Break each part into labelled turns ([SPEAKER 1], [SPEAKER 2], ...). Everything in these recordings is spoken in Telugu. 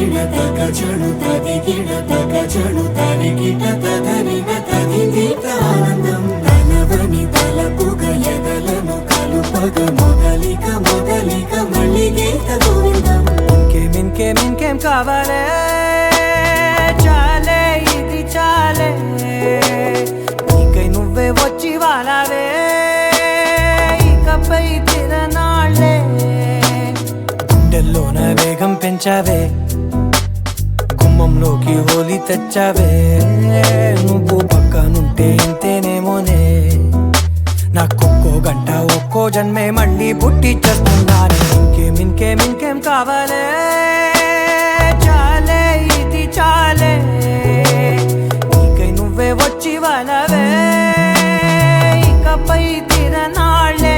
[SPEAKER 1] ಗಿಡತಕ ಚಣುತದಿ ಗಿಡತಕ ಚಣುತರಿ ಗಿಡತದರಿನ ತದಿದೀತ ಆನಂದಂ తనవని తలపుగ ఎదలను కలుపగ మొదలిక మళ్ళీగీత గోవిందం
[SPEAKER 2] ఇంకేం కావాలే చాలే ఇది చాలే నీకై నువ్వే వచ్చి వాలావే ఇకపై తిరనాళ్ళే గుండెల్లోన వేగం పెంచావే గుమ్మంలోకి హోలీ తెచ్చావే నువ్వు పక్కనుంటే ఇంతేనేమోనే నాకొక్కో గంట ఒక్కో జన్మే మళ్ళీ పుట్టి చేస్తున్నాను ఇంకేం కావాలే చాలే ఇది చాలే నీకై నువ్వే వచ్చి వాలవే ఇకపై తిరనాళ్ళే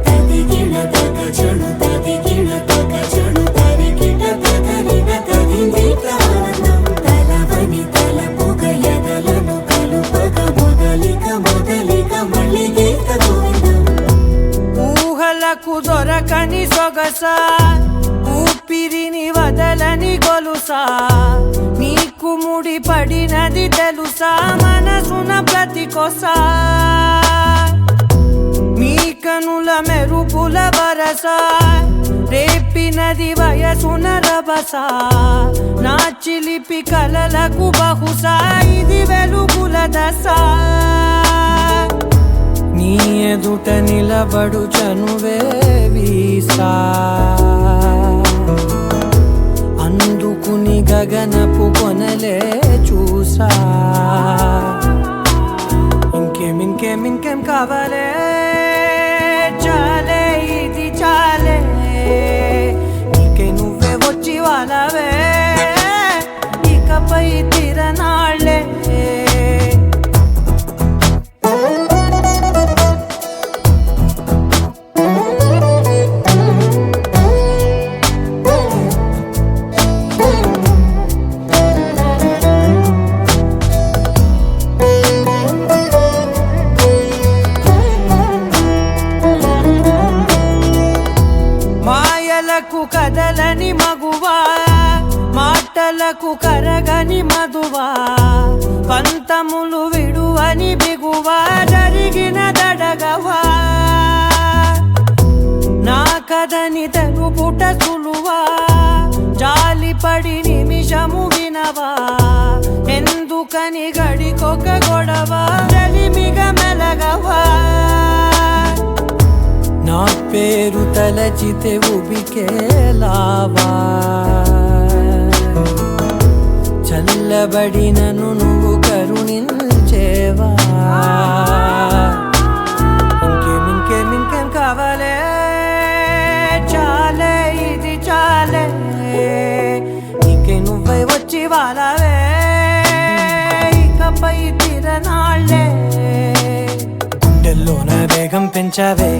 [SPEAKER 1] తది గిడతక చణుతది గిడతక చణుతరి గిడతదరిన తదిదీత ఆనందం తలవని తలపుగ ఎదలను కలుపగ మొదలిక మళ్ళీగీత గోవిందం
[SPEAKER 2] ఊహలకు దొరకని సొగస ఊపిరిని వదలని గొలుసా నీకు ముడి పడినది తెలుసా మనసున ప్రతి కొసా మీ కనుల మెరుపుల వరస రేపినది వయసున రభస నా చిలిపి కలలకు బహుశా ఇది వెలుగుల దశ నీ ఎదుట నిలబడు చనువే వీసా అందుకుని గగనపు కొనలే చూసా ఇంకేం కావాలే చాలే ఇది చాలే నీకై నువ్వే వచ్చి వాలవే ఇకపై తిరనాళ్ళే మాయలకు కదలని మగువా మాటలకు కరగని మధువా పంతములు విడువని బిగువా జరిగిన దడగవా నా కదని తెలుపుట సులువా జాలిపడి నిమిషము వినవా ఎందుకని గడికొక గొడవ కలిమిగ మెలగవా నా పేరు తలచితే ఉబికేలావా చల్లబడినను నువ్వు కరుణించేవా ఇంకేం కావాలే చాలే ఇది చాలే నీకై నువ్వై వచ్చి వాలవే ఇకపై తిరనాళ్ళే గుండెల్లోన వేగం పెంచావే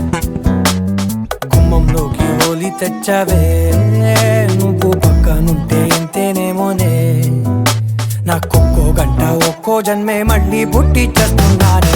[SPEAKER 2] గుమ్మంలోకి హోలీ తెచ్చావే నువ్వు పక్కనుంటే ఇంతేనేమోనే నాకొక్కో గంట ఒక్కో జన్మే మళ్ళీ పుట్టి చేస్తున్నానే